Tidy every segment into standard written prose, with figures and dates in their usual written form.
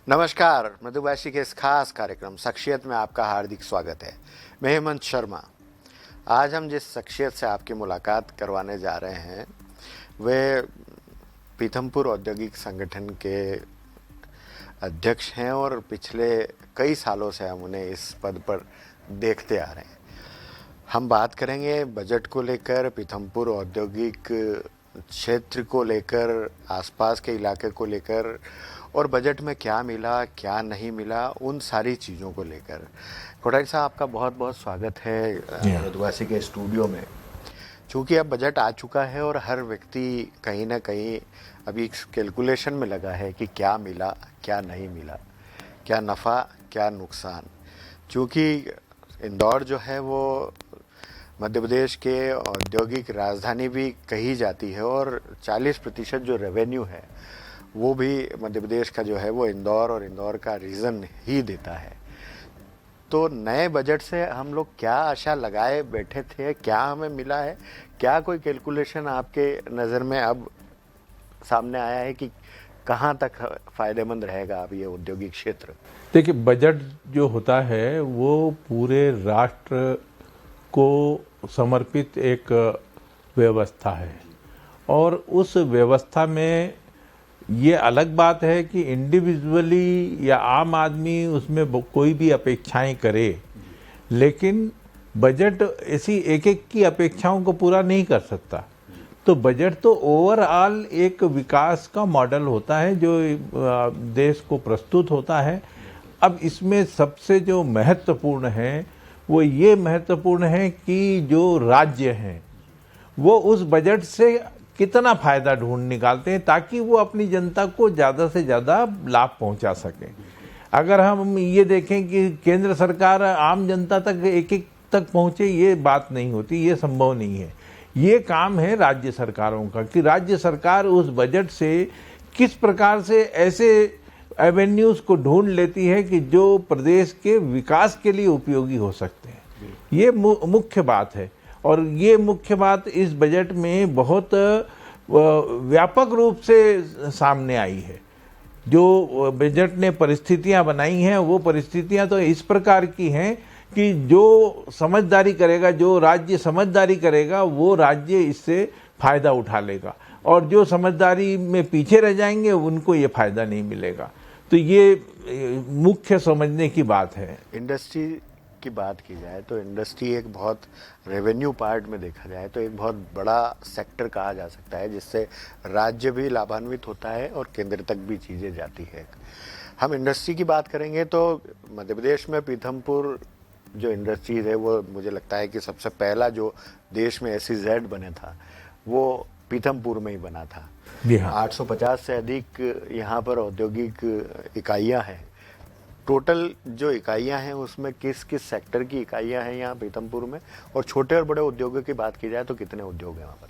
नमस्कार। मधुभाषी के इस खास कार्यक्रम शख्सियत में आपका हार्दिक स्वागत है। मैं हेमंत शर्मा। आज हम जिस शख्सियत से आपकी मुलाकात करवाने जा रहे हैं वे पीथमपुर औद्योगिक संगठन के अध्यक्ष हैं और पिछले कई सालों से हम उन्हें इस पद पर देखते आ रहे हैं। हम बात करेंगे बजट को लेकर, पीथमपुर औद्योगिक क्षेत्र को लेकर, आसपास के इलाके को लेकर और बजट में क्या मिला क्या नहीं मिला, उन सारी चीज़ों को लेकर। कोठारी साहब, आपका बहुत बहुत स्वागत है मधुभाषी के स्टूडियो में। चूँकि अब बजट आ चुका है और हर व्यक्ति कहीं ना कहीं अभी कैलकुलेशन में लगा है कि क्या मिला क्या नहीं मिला, क्या नफ़ा क्या नुकसान। चूँकि इंदौर जो है वो मध्य प्रदेश के औद्योगिक राजधानी भी कही जाती है और 40% जो रेवेन्यू है वो भी मध्य प्रदेश का जो है वो इंदौर और इंदौर का रीजन ही देता है। तो नए बजट से हम लोग क्या आशा लगाए बैठे थे, क्या हमें मिला है, क्या कोई कैलकुलेशन आपके नज़र में अब सामने आया है कि कहाँ तक फ़ायदेमंद रहेगा अब ये औद्योगिक क्षेत्र? देखिए, बजट जो होता है वो पूरे राष्ट्र को समर्पित एक व्यवस्था है और उस व्यवस्था में ये अलग बात है कि इंडिविजुअली या आम आदमी उसमें कोई भी अपेक्षाएं करे, लेकिन बजट ऐसी एक एक की अपेक्षाओं को पूरा नहीं कर सकता। तो बजट तो ओवरऑल एक विकास का मॉडल होता है जो देश को प्रस्तुत होता है। अब इसमें सबसे जो महत्वपूर्ण है वो ये महत्वपूर्ण है कि जो राज्य हैं वो उस बजट से कितना फायदा ढूंढ निकालते हैं ताकि वो अपनी जनता को ज़्यादा से ज़्यादा लाभ पहुंचा सकें। अगर हम ये देखें कि केंद्र सरकार आम जनता तक एक एक तक पहुंचे, ये बात नहीं होती, ये संभव नहीं है। ये काम है राज्य सरकारों का कि राज्य सरकार उस बजट से किस प्रकार से ऐसे एवेन्यूज को ढूंढ लेती है कि जो प्रदेश के विकास के लिए उपयोगी हो सकते हैं। ये मुख्य बात है और ये मुख्य बात इस बजट में बहुत व्यापक रूप से सामने आई है। जो बजट ने परिस्थितियां बनाई हैं वो परिस्थितियां तो इस प्रकार की हैं कि जो समझदारी करेगा, जो राज्य समझदारी करेगा वो राज्य इससे फायदा उठा लेगा और जो समझदारी में पीछे रह जाएंगे उनको ये फायदा नहीं मिलेगा। तो ये मुख्य समझने की बात है। इंडस्ट्री की बात की जाए तो इंडस्ट्री एक बहुत रेवेन्यू पार्ट में देखा जाए तो एक बहुत बड़ा सेक्टर कहा जा सकता है जिससे राज्य भी लाभान्वित होता है और केंद्र तक भी चीज़ें जाती है। हम इंडस्ट्री की बात करेंगे तो मध्य प्रदेश में पीथमपुर जो इंडस्ट्रीज है वो मुझे लगता है कि सबसे पहला जो देश में SEZ बने था वो पीथमपुर में ही बना था। 850 से अधिक यहाँ पर औद्योगिक इकाइयाँ हैं। टोटल जो इकाइयाँ हैं उसमें किस किस सेक्टर की इकाइयाँ हैं यहाँ पीथमपुर में, और छोटे और बड़े उद्योगों की बात की जाए तो कितने उद्योग हैं वहाँ पर?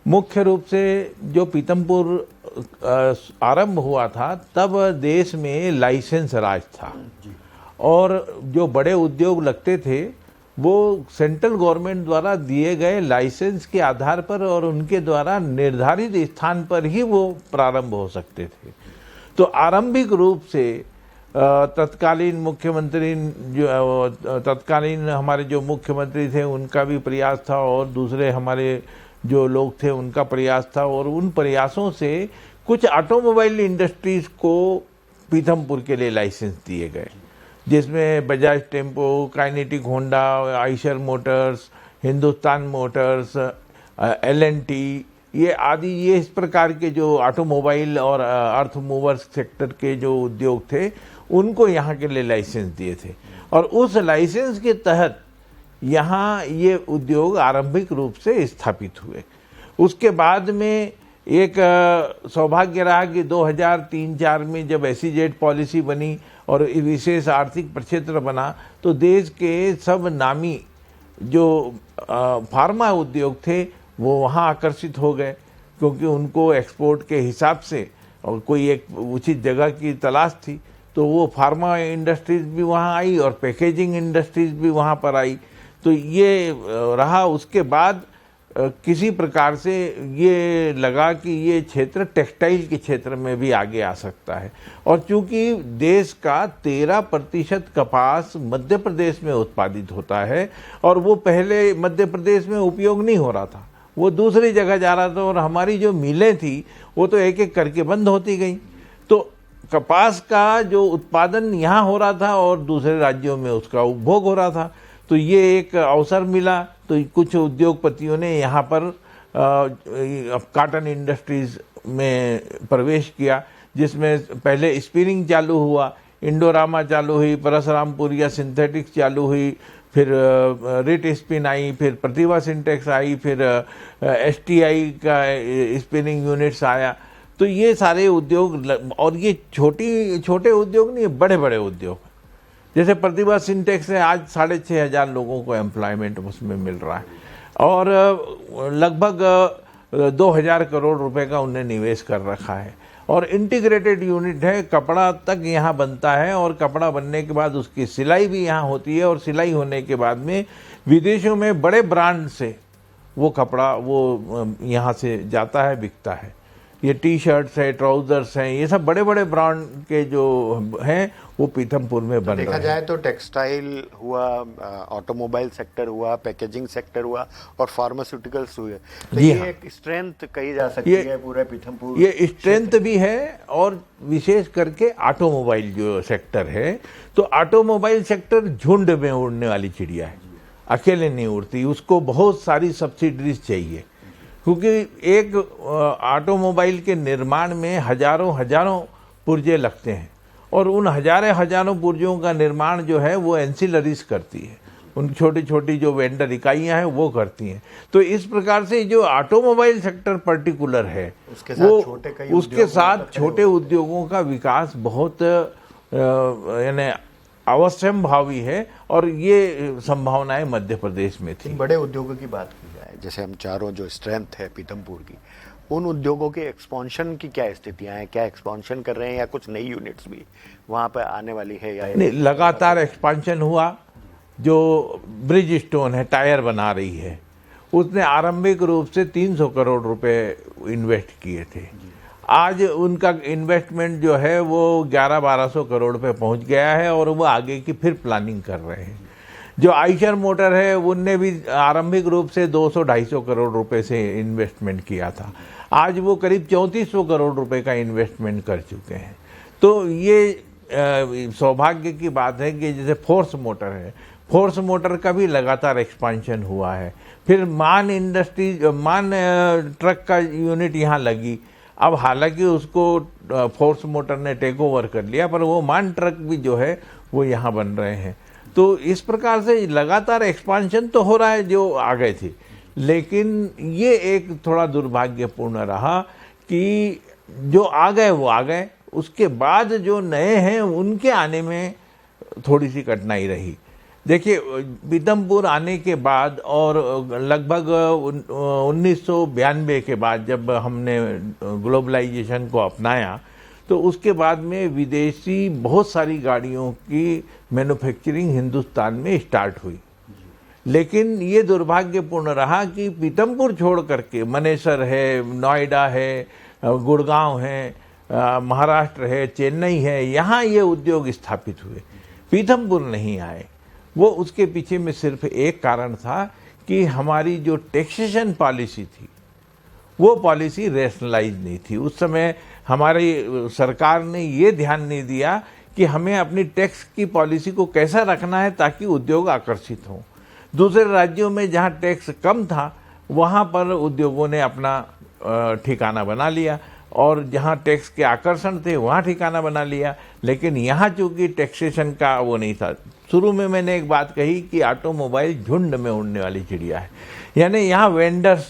मुख्य रूप से जो पीथमपुर आरंभ हुआ था तब देश में लाइसेंस राज था और जो बड़े उद्योग लगते थे वो सेंट्रल गवर्नमेंट द्वारा दिए गए लाइसेंस के आधार पर और उनके द्वारा निर्धारित स्थान पर ही वो प्रारंभ हो सकते थे। तो आरंभिक रूप से तत्कालीन मुख्यमंत्री जो तत्कालीन हमारे जो मुख्यमंत्री थे उनका भी प्रयास था और दूसरे हमारे जो लोग थे उनका प्रयास था और उन प्रयासों से कुछ ऑटोमोबाइल इंडस्ट्रीज को पीथमपुर के लिए लाइसेंस दिए गए, जिसमें Bajaj tempo, kinetic Honda, Eicher Motors, Hindustan Motors, L&T ये आदि, ये इस प्रकार के जो ऑटोमोबाइल और अर्थ मूवर्स सेक्टर के जो उद्योग थे उनको यहाँ के लिए लाइसेंस दिए थे और उस लाइसेंस के तहत यहाँ ये उद्योग आरंभिक रूप से स्थापित हुए। उसके बाद में एक सौभाग्य रहा कि 2003-04 में जब SEZ पॉलिसी बनी और विशेष आर्थिक प्रक्षेत्र बना तो देश के सब नामी जो फार्मा उद्योग थे वो वहाँ आकर्षित हो गए क्योंकि उनको एक्सपोर्ट के हिसाब से और कोई एक उचित जगह की तलाश थी। तो वो फार्मा इंडस्ट्रीज भी वहाँ आई और पैकेजिंग इंडस्ट्रीज भी वहाँ पर आई। तो ये रहा। उसके बाद किसी प्रकार से ये लगा कि ये क्षेत्र टेक्सटाइल के क्षेत्र में भी आगे आ सकता है। और चूंकि देश का 13% कपास मध्य प्रदेश में उत्पादित होता है और वो पहले मध्य प्रदेश में उपयोग नहीं हो रहा था, वो दूसरी जगह जा रहा था और हमारी जो मिलें थी वो तो एक एक करके बंद होती गई। तो कपास का जो उत्पादन यहाँ हो रहा था और दूसरे राज्यों में उसका उपभोग हो रहा था, तो ये एक अवसर मिला। तो कुछ उद्योगपतियों ने यहाँ पर कॉटन इंडस्ट्रीज में प्रवेश किया, जिसमें पहले स्पिनिंग चालू हुआ, इंडोरामा चालू हुई, परशुरामपुरिया सिंथेटिक्स चालू हुई, फिर रिट स्पिन आई, फिर प्रतिभा सिंटेक्स आई, फिर STI का स्पिनिंग यूनिट्स आया। तो ये सारे उद्योग, और ये छोटे उद्योग नहीं, बड़े बड़े उद्योग, जैसे प्रतिभा सिंटेक्स है, आज 6,500 लोगों को एम्प्लॉयमेंट उसमें मिल रहा है और लगभग 2,000 करोड़ रुपए का उन्हें निवेश कर रखा है। और इंटीग्रेटेड यूनिट है, कपड़ा तक यहाँ बनता है और कपड़ा बनने के बाद उसकी सिलाई भी यहाँ होती है और सिलाई होने के बाद में विदेशों में बड़े ब्रांड से वो कपड़ा वो यहाँ से जाता है, बिकता है। ये टी-शर्ट्स है, ट्राउजर्स हैं, ये सब बड़े बड़े ब्रांड के जो हैं वो पीथमपुर में बन रहे हैं। देखा जाए तो टेक्सटाइल हुआ, ऑटोमोबाइल सेक्टर हुआ, पैकेजिंग सेक्टर हुआ और फार्मास्यूटिकल्स हुए, तो ये एक स्ट्रेंथ कही जा सकती है पूरे पीथमपुर। ये स्ट्रेंथ भी है और विशेष करके ऑटोमोबाइल जो सेक्टर है, तो ऑटोमोबाइल सेक्टर झुंड में उड़ने वाली चिड़िया है, अकेले नहीं उड़ती, उसको बहुत सारी सब्सिडीज चाहिए, क्योंकि एक ऑटोमोबाइल के निर्माण में हजारों पुर्जे लगते हैं और उन हजारों पुर्जों का निर्माण जो है वो एंसिलरीज करती है, उन छोटी छोटी जो वेंडर इकाइयां हैं वो करती हैं। तो इस प्रकार से जो ऑटोमोबाइल सेक्टर पर्टिकुलर है उसके साथ छोटे उद्योगों का विकास बहुत यानी अवश्यंभावी है और ये संभावनाएं मध्य प्रदेश में थी। बड़े उद्योगों की बात की जाए, जैसे हम चारों जो स्ट्रेंथ है पीथमपुर की, उन उद्योगों के एक्सपांशन की क्या स्थितियां हैं? क्या एक्सपांशन कर रहे हैं या कुछ नई यूनिट्स भी वहां पर आने वाली है? या नहीं, लगातार एक्सपांशन हुआ। जो ब्रिज स्टोन है, टायर बना रही है, उसने आरंभिक रूप से 300 करोड़ रुपए इन्वेस्ट किए थे। आज उनका इन्वेस्टमेंट जो है वो 1100-1200 करोड़ पे पहुंच गया है और वो आगे की फिर प्लानिंग कर रहे हैं। जो आइशर मोटर है उनने भी आरंभिक रूप से 200-250 करोड़ रुपए से इन्वेस्टमेंट किया था, आज वो करीब 3400 करोड़ रुपए का इन्वेस्टमेंट कर चुके हैं। तो ये सौभाग्य की बात है कि जैसे फोर्स मोटर है, फोर्स मोटर का भी लगातार एक्सपांशन हुआ है। फिर मान इंडस्ट्री, मान ट्रक का यूनिट यहाँ लगी, अब हालांकि उसको फोर्स मोटर ने टेक ओवर कर लिया, पर वो मान ट्रक भी जो है वो यहाँ बन रहे हैं। तो इस प्रकार से लगातार एक्सपांशन तो हो रहा है जो आ गए थे, लेकिन ये एक थोड़ा दुर्भाग्यपूर्ण रहा कि जो आ गए वो आ गए, उसके बाद जो नए हैं उनके आने में थोड़ी सी कठिनाई रही। देखिए, पीथमपुर आने के बाद और लगभग 1992 के बाद जब हमने ग्लोबलाइजेशन को अपनाया, तो उसके बाद में विदेशी बहुत सारी गाड़ियों की मैन्युफैक्चरिंग हिंदुस्तान में स्टार्ट हुई। लेकिन ये दुर्भाग्यपूर्ण रहा कि पीथमपुर छोड़ करके मनेसर है, नोएडा है, गुड़गांव है, महाराष्ट्र है, चेन्नई है, यहाँ ये उद्योग स्थापित हुए, पीथमपुर नहीं आए। वो उसके पीछे में सिर्फ एक कारण था कि हमारी जो टैक्सेशन पॉलिसी थी वो पॉलिसी रैशनलाइज नहीं थी। उस समय हमारी सरकार ने ये ध्यान नहीं दिया कि हमें अपनी टैक्स की पॉलिसी को कैसा रखना है ताकि उद्योग आकर्षित हों। दूसरे राज्यों में जहाँ टैक्स कम था वहाँ पर उद्योगों ने अपना ठिकाना बना लिया और जहाँ टैक्स के आकर्षण थे वहाँ ठिकाना बना लिया, लेकिन यहाँ चूंकि टैक्सेशन का वो नहीं था। शुरू में मैंने एक बात कही कि ऑटोमोबाइल झुंड में उड़ने वाली चिड़िया है, यानी यहाँ वेंडर्स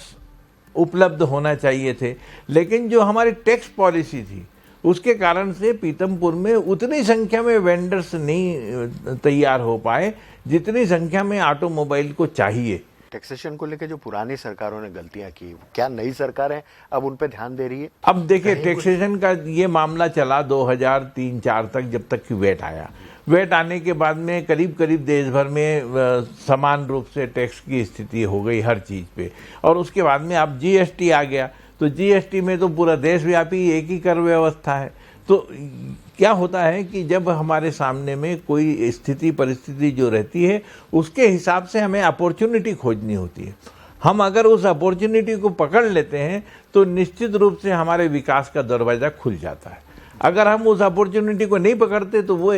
उपलब्ध होना चाहिए थे, लेकिन जो हमारी टैक्स पॉलिसी थी उसके कारण से पीथमपुर में उतनी संख्या में वेंडर्स नहीं तैयार हो पाए जितनी संख्या में ऑटोमोबाइल को चाहिए। टैक्सेशन को लेकर जो पुरानी सरकारों ने गलतियां की, क्या नई सरकारें अब उन पे ध्यान दे रही है? अब देखिए, टैक्सेशन का ये मामला चला 2003-4 तक, जब तक कि वेट आया। वेट आने के बाद में करीब करीब देश भर में समान रूप से टैक्स की स्थिति हो गई हर चीज़ पे। और उसके बाद में अब जीएसटी आ गया, तो जीएसटी में तो पूरा देशव्यापी एक ही कर व्यवस्था है। तो क्या होता है कि जब हमारे सामने में कोई स्थिति परिस्थिति जो रहती है, उसके हिसाब से हमें अपॉर्चुनिटी खोजनी होती है। हम अगर उस अपॉर्चुनिटी को पकड़ लेते हैं तो निश्चित रूप से हमारे विकास का दरवाज़ा खुल जाता है। अगर हम उस अपॉर्चुनिटी को नहीं पकड़ते तो वो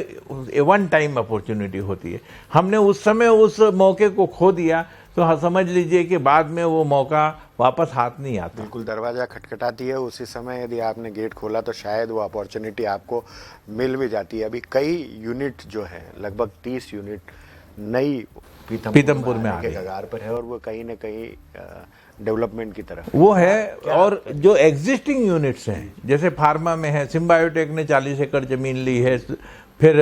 वन टाइम अपॉर्चुनिटी होती है। हमने उस समय उस मौके को खो दिया तो हाँ, समझ लीजिए कि बाद में वो मौका वापस हाथ नहीं आता। बिल्कुल, दरवाज़ा खटखटाती है, उसी समय यदि आपने गेट खोला तो शायद वो अपॉर्चुनिटी आपको मिल भी जाती है। अभी कई यूनिट जो है, लगभग 30 यूनिट नई पीथमपुर में आने के कगार पर है, और वो कहीं ना कहीं डेवलपमेंट की तरफ वो है। और जो एग्जिस्टिंग यूनिट्स हैं, जैसे फार्मा में है, सिम्बायोटेक ने 40 एकड़ जमीन ली है, फिर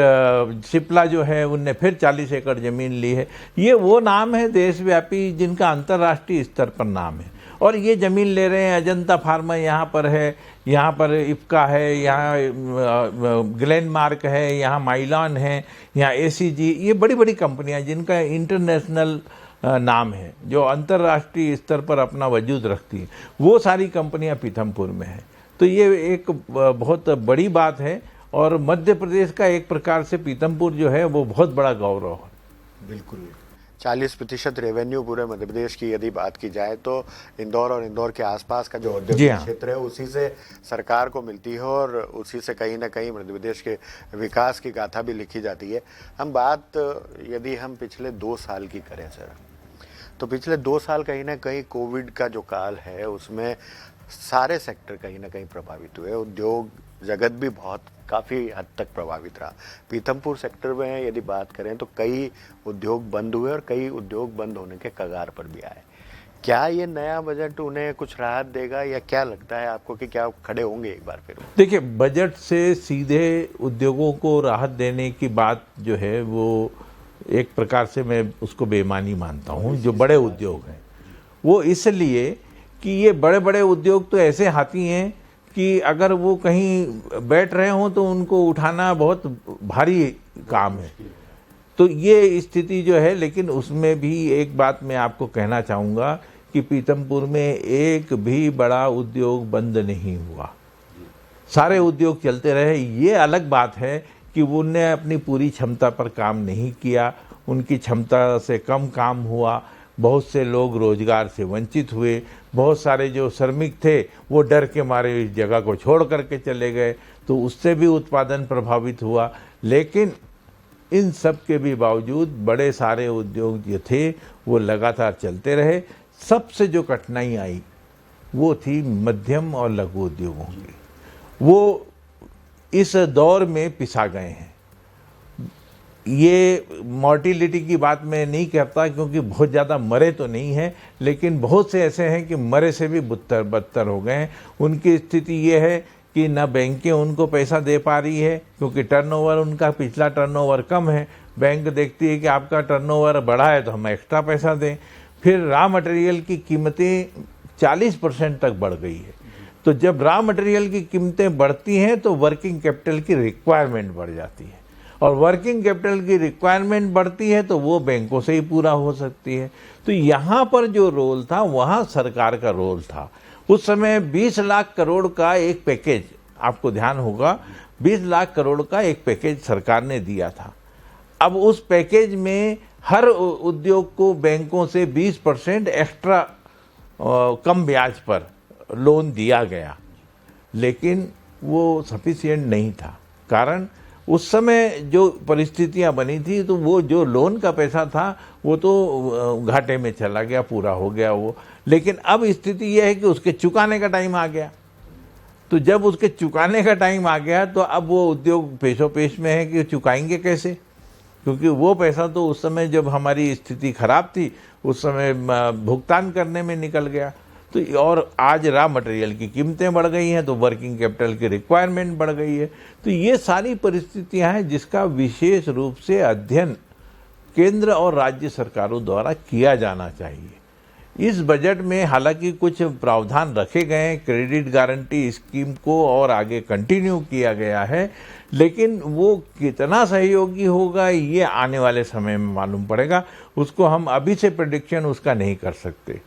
सिप्ला जो है उनने फिर 40 एकड़ जमीन ली है। ये वो नाम है देशव्यापी जिनका अंतर्राष्ट्रीय स्तर पर नाम है, और ये जमीन ले रहे हैं। अजंता फार्मा यहाँ पर है, यहाँ पर इफ्का है, यहाँ ग्लेनमार्क है, यहाँ माइलॉन है, यहाँ एसीजी, ये बड़ी बड़ी कंपनियाँ जिनका इंटरनेशनल नाम है, जो अंतर्राष्ट्रीय स्तर पर अपना वजूद रखती है, वो सारी कंपनियाँ पीथमपुर में हैं। तो ये एक बहुत बड़ी बात है, और मध्य प्रदेश का एक प्रकार से पीथमपुर जो है वो बहुत बड़ा गौरव है। बिल्कुल, 40% रेवेन्यू पूरे मध्य प्रदेश की यदि बात की जाए तो इंदौर और इंदौर के आसपास का जो औद्योगिक क्षेत्र है उसी से सरकार को मिलती है, और उसी से कहीं ना कहीं मध्य प्रदेश के विकास की गाथा भी लिखी जाती है। हम बात यदि हम पिछले 2 साल की करें सर, तो पिछले 2 साल कहीं ना कहीं कोविड का जो काल है उसमें सारे सेक्टर कहीं ना कहीं प्रभावित हुए। उद्योग जगत भी काफ़ी हद तक प्रभावित रहा। पीथमपुर सेक्टर में यदि बात करें तो कई उद्योग बंद हुए, और कई उद्योग बंद होने के कगार पर भी आए। क्या ये नया बजट उन्हें कुछ राहत देगा, या क्या लगता है आपको कि क्या खड़े होंगे एक बार फिर? देखिए, बजट से सीधे उद्योगों को राहत देने की बात जो है वो एक प्रकार से मैं उसको बेईमानी मानता हूँ। जो बड़े उद्योग हैं वो इसलिए कि ये बड़े बड़े उद्योग तो ऐसे हाथी हैं कि अगर वो कहीं बैठ रहे हों तो उनको उठाना बहुत भारी काम है। तो ये स्थिति जो है, लेकिन उसमें भी एक बात मैं आपको कहना चाहूँगा कि पीथमपुर में एक भी बड़ा उद्योग बंद नहीं हुआ, सारे उद्योग चलते रहे। ये अलग बात है कि उनने अपनी पूरी क्षमता पर काम नहीं किया, उनकी क्षमता से कम काम हुआ, बहुत से लोग रोजगार से वंचित हुए, बहुत सारे जो श्रमिक थे वो डर के मारे इस जगह को छोड़ करके चले गए, तो उससे भी उत्पादन प्रभावित हुआ। लेकिन इन सब के भी बावजूद बड़े सारे उद्योग जो थे वो लगातार चलते रहे। सबसे जो कठिनाई आई वो थी मध्यम और लघु उद्योगों की। वो इस दौर में पिसा गए हैं। ये मॉर्टिलिटी की बात मैं नहीं कहता क्योंकि बहुत ज़्यादा मरे तो नहीं हैं, लेकिन बहुत से ऐसे हैं कि मरे से भी बदतर हो गए हैं। उनकी स्थिति ये है कि न बैंकें उनको पैसा दे पा रही है क्योंकि टर्नओवर उनका पिछला टर्नओवर कम है। बैंक देखती है कि आपका टर्नओवर बढ़ा है तो हम एक्स्ट्रा पैसा दें। फिर रॉ मटेरियल की कीमतें 40% तक बढ़ गई है। तो जब रॉ मटेरियल की कीमतें बढ़ती हैं तो वर्किंग कैपिटल की रिक्वायरमेंट बढ़ जाती है, और वर्किंग कैपिटल की रिक्वायरमेंट बढ़ती है तो वो बैंकों से ही पूरा हो सकती है। तो यहाँ पर जो रोल था वहाँ सरकार का रोल था। उस समय 20 लाख करोड़ का एक पैकेज, आपको ध्यान होगा, 20 लाख करोड़ का एक पैकेज सरकार ने दिया था। अब उस पैकेज में हर उद्योग को बैंकों से 20% एक्स्ट्रा कम ब्याज पर लोन दिया गया, लेकिन वो सफिशिएंट नहीं था। कारण उस समय जो परिस्थितियां बनी थी तो वो जो लोन का पैसा था वो तो घाटे में चला गया, पूरा हो गया वो। लेकिन अब स्थिति यह है कि उसके चुकाने का टाइम आ गया। तो जब उसके चुकाने का टाइम आ गया तो अब वो उद्योग पेशो पेश में है कि चुकाएंगे कैसे, क्योंकि वो पैसा तो उस समय जब हमारी स्थिति खराब थी उस समय भुगतान करने में निकल गया। तो और आज रॉ मटेरियल की कीमतें बढ़ गई हैं तो वर्किंग कैपिटल की रिक्वायरमेंट बढ़ गई है। तो ये सारी परिस्थितियां हैं जिसका विशेष रूप से अध्ययन केंद्र और राज्य सरकारों द्वारा किया जाना चाहिए। इस बजट में हालांकि कुछ प्रावधान रखे गए हैं, क्रेडिट गारंटी स्कीम को और आगे कंटिन्यू किया गया है, लेकिन वो कितना सहयोगी होगा ये आने वाले समय में मालूम पड़ेगा। उसको हम अभी से प्रेडिक्शन उसका नहीं कर सकते।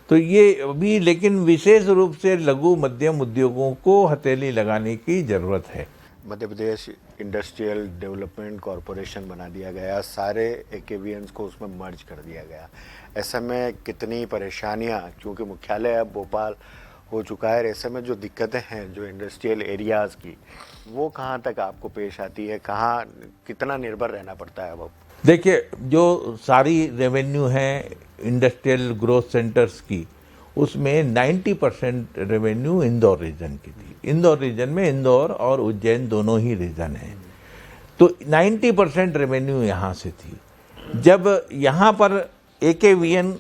तो ये अभी, लेकिन विशेष रूप से लघु मध्यम उद्योगों को हथेली लगाने की जरूरत है। Madhya Pradesh industrial development corporation बना दिया गया, सारे एकेवीएंस को उसमें मर्ज कर दिया गया। ऐसे में कितनी परेशानियां, क्योंकि मुख्यालय अब भोपाल हो चुका है, ऐसे में जो दिक्कतें हैं जो इंडस्ट्रियल एरियाज़ की, वो कहाँ तक आपको पेश आती है, कहाँ कितना निर्भर रहना पड़ता है अब? देखिए, जो सारी रेवेन्यू है इंडस्ट्रियल ग्रोथ सेंटर्स की, उसमें 90% रेवेन्यू इंदौर रीजन की थी। इंदौर रीजन में इंदौर और उज्जैन दोनों ही रीजन हैं, तो 90% रेवेन्यू यहाँ से थी। जब यहाँ पर एकेवीएन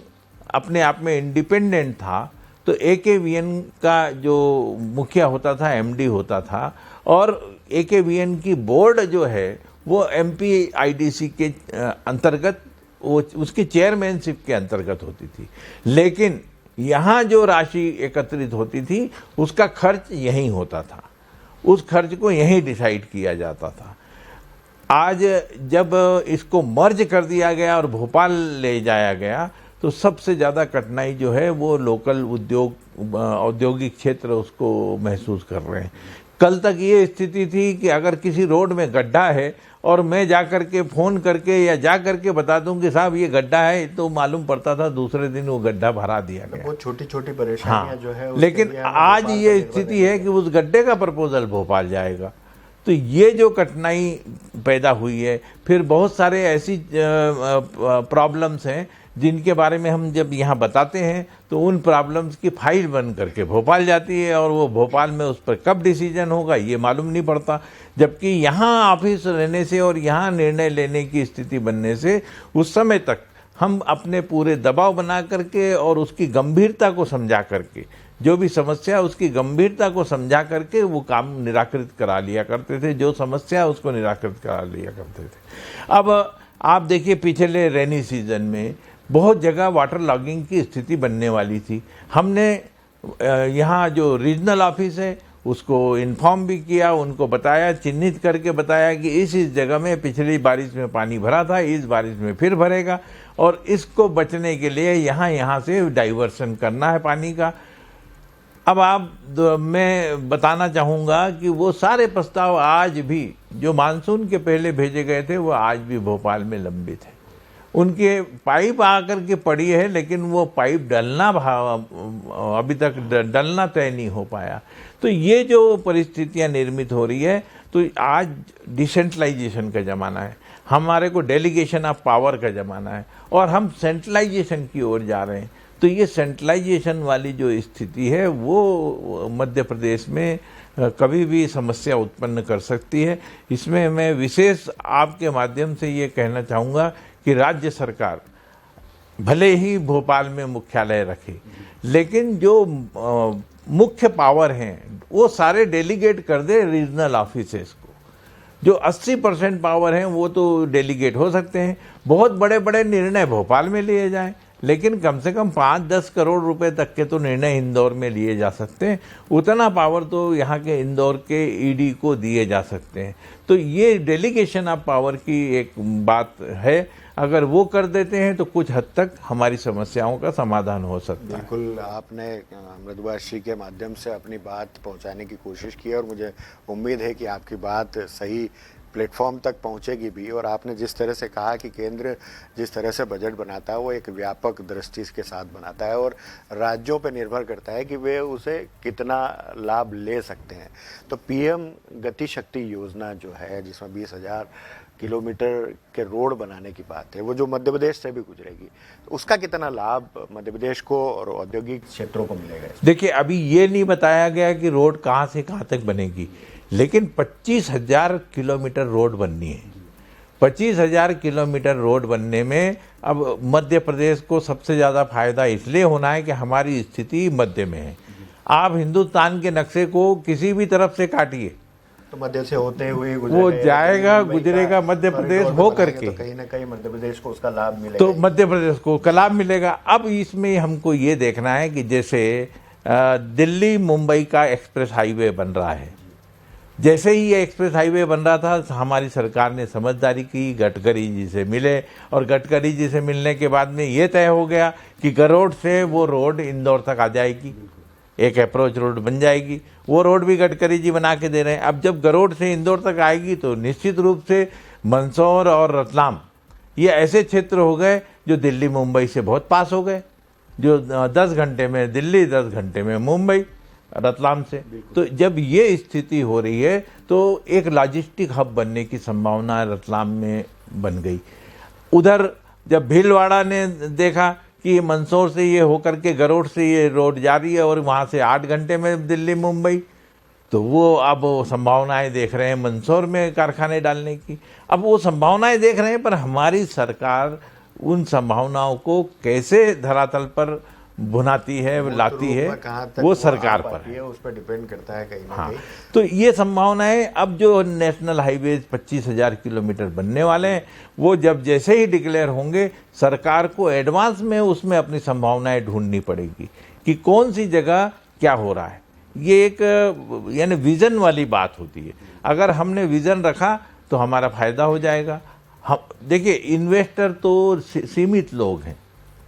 अपने आप में इंडिपेंडेंट था, तो एकेवीएन का जो मुखिया होता था एमडी होता था, और एकेवीएन की बोर्ड जो है वो एमपीआईडीसी के अंतर्गत, वो उसकी चेयरमैनशिप के अंतर्गत होती थी। लेकिन यहाँ जो राशि एकत्रित होती थी उसका खर्च यहीं होता था, उस खर्च को यहीं डिसाइड किया जाता था। आज जब इसको मर्ज कर दिया गया और भोपाल ले जाया गया, तो सबसे ज़्यादा कठिनाई जो है वो लोकल औद्योगिक क्षेत्र उसको महसूस कर रहे हैं। कल तक ये स्थिति थी कि अगर किसी रोड में गड्ढा है और मैं जाकर के फ़ोन करके या जा करके बता दूं कि साहब ये गड्ढा है, तो मालूम पड़ता था दूसरे दिन वो गड्ढा भरा दिया गया। वो छोटी छोटी परेशानियां जो है, लेकिन आज ये स्थिति है कि उस गड्ढे का प्रपोजल भोपाल जाएगा। तो ये जो कठिनाई पैदा हुई है, फिर बहुत सारे ऐसी प्रॉब्लम्स हैं जिनके बारे में हम जब यहाँ बताते हैं तो उन प्रॉब्लम्स की फाइल बन करके भोपाल जाती है, और वो भोपाल में उस पर कब डिसीजन होगा ये मालूम नहीं पड़ता। जबकि यहाँ ऑफिस रहने से और यहाँ निर्णय लेने की स्थिति बनने से उस समय तक हम अपने पूरे दबाव बना करके और उसकी गंभीरता को समझा करके, जो भी समस्या उसकी गंभीरता को समझा करके वो काम निराकृत करा लिया करते थे, जो समस्या उसको निराकृत करा लिया करते थे। अब आप देखिए, पिछले रेनी सीजन में बहुत जगह वाटर लॉगिंग की स्थिति बनने वाली थी। हमने यहाँ जो रीजनल ऑफिस है उसको इन्फॉर्म भी किया, उनको बताया, चिन्हित करके बताया कि इस जगह में पिछली बारिश में पानी भरा था, इस बारिश में फिर भरेगा, और इसको बचने के लिए यहाँ से डाइवर्सन करना है पानी का। अब मैं बताना चाहूँगा कि वो सारे प्रस्ताव आज भी जो मानसून के पहले भेजे गए थे वो आज भी भोपाल में लंबित है। उनके पाइप आकर के पड़ी है, लेकिन वो पाइप अभी तक डलना तय नहीं हो पाया। तो ये जो परिस्थितियां निर्मित हो रही है, तो आज डिसेंट्रलाइजेशन का ज़माना है, हमारे को डेलीगेशन ऑफ पावर का ज़माना है, और हम सेंट्रलाइजेशन की ओर जा रहे हैं। तो ये सेंट्रलाइजेशन वाली जो स्थिति है वो मध्य प्रदेश में कभी भी समस्या उत्पन्न कर सकती है। इसमें मैं विशेष आपके माध्यम से ये कहना चाहूँगा कि राज्य सरकार भले ही भोपाल में मुख्यालय रखे, लेकिन जो मुख्य पावर हैं वो सारे डेलीगेट कर दे रीजनल ऑफिसेस को। जो 80% पावर हैं वो तो डेलीगेट हो सकते हैं, बहुत बड़े बड़े निर्णय भोपाल में लिए जाएं, लेकिन कम से कम 5-10 करोड़ रुपए तक के तो निर्णय इंदौर में लिए जा सकते हैं। उतना पावर तो यहाँ के इंदौर के ईडी को दिए जा सकते हैं। तो ये डेलीगेशन ऑफ पावर की एक बात है, अगर वो कर देते हैं तो कुछ हद तक हमारी समस्याओं का समाधान हो सकता है। बिल्कुल, आपने मृदुभाषी के माध्यम से अपनी बात पहुंचाने की कोशिश की, और मुझे उम्मीद है कि आपकी बात सही प्लेटफॉर्म तक पहुंचेगी भी। और आपने जिस तरह से कहा कि केंद्र जिस तरह से बजट बनाता है वो एक व्यापक दृष्टि के साथ बनाता है, और राज्यों पर निर्भर करता है कि वे उसे कितना लाभ ले सकते हैं। तो पीएम गति शक्ति योजना जो है, जिसमें 20,000 किलोमीटर के रोड बनाने की बात है, वो जो मध्य प्रदेश से भी गुजरेगी, तो उसका कितना लाभ मध्य प्रदेश को और औद्योगिक क्षेत्रों को मिलेगा? देखिए, अभी ये नहीं बताया गया कि रोड कहाँ से कहाँ तक बनेगी, लेकिन 25,000 किलोमीटर रोड बननी है। 25,000 किलोमीटर रोड बनने में अब मध्य प्रदेश को सबसे ज़्यादा फायदा इसलिए होना है कि हमारी स्थिति मध्य में है। आप हिंदुस्तान के नक्शे को किसी भी तरफ से काटिए, तो मध्य से होते हुए वो जाएगा, गुजरेगा मध्य प्रदेश हो करके, तो कहीं ना कहीं मध्य प्रदेश को उसका लाभ मिलेगा, तो मध्य प्रदेश को लाभ मिलेगा। अब इसमें हमको ये देखना है कि जैसे दिल्ली मुंबई का एक्सप्रेस हाईवे बन रहा है, जैसे ही ये एक्सप्रेस हाईवे बन रहा था हमारी सरकार ने समझदारी की, गडकरी जी से मिले, और गडकरी जी से मिलने के बाद में ये तय हो गया कि गरोड से वो रोड इंदौर तक आ जाएगी, एक अप्रोच रोड बन जाएगी। वो रोड भी गडकरी जी बना के दे रहे हैं। अब जब गरोड से इंदौर तक आएगी तो निश्चित रूप से मंदसौर और रतलाम ये ऐसे क्षेत्र हो गए जो दिल्ली मुंबई से बहुत पास हो गए, जो 10 घंटे में दिल्ली, 10 घंटे में मुंबई रतलाम से। तो जब ये स्थिति हो रही है तो एक लॉजिस्टिक हब बनने की संभावना रतलाम में बन गई। उधर जब भीलवाड़ा ने देखा कि मंदसौर से ये होकर के गरोड से ये रोड जा रही है और वहाँ से 8 घंटे में दिल्ली मुंबई, तो वो अब संभावनाएं देख रहे हैं मंदसौर में कारखाने डालने की। अब वो संभावनाएं देख रहे हैं, पर हमारी सरकार उन संभावनाओं को कैसे धरातल पर भुनाती है, लाती है, वो सरकार पर है, उस पर डिपेंड करता है कहीं ना कहीं। तो ये संभावनाएं, अब जो नेशनल हाईवे 25,000 किलोमीटर बनने वाले हैं, वो जब जैसे ही डिक्लेयर होंगे सरकार को एडवांस में उसमें अपनी संभावनाएं ढूंढनी पड़ेगी कि कौन सी जगह क्या हो रहा है। ये एक यानी विजन वाली बात होती है। अगर हमने विजन रखा तो हमारा फायदा हो जाएगा। हम देखिए, इन्वेस्टर तो सीमित लोग हैं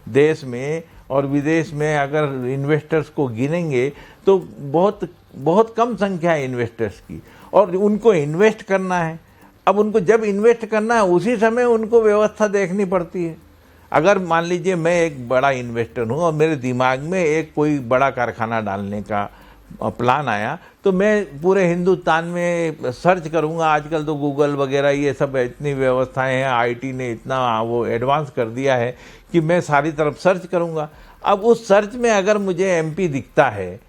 देश में और विदेश में। अगर इन्वेस्टर्स को गिनेंगे तो बहुत बहुत कम संख्या है इन्वेस्टर्स की, और उनको इन्वेस्ट करना है। अब उनको जब इन्वेस्ट करना है उसी समय उनको व्यवस्था देखनी पड़ती है। अगर मान लीजिए मैं एक बड़ा इन्वेस्टर हूँ और मेरे दिमाग में एक कोई बड़ा कारखाना डालने का प्लान आया, तो मैं पूरे हिंदुस्तान में सर्च करूंगा। आजकल तो गूगल वगैरह ये सब इतनी व्यवस्थाएं हैं, आईटी ने इतना वो एडवांस कर दिया है कि मैं सारी तरफ सर्च करूंगा। अब उस सर्च में अगर मुझे एमपी दिखता है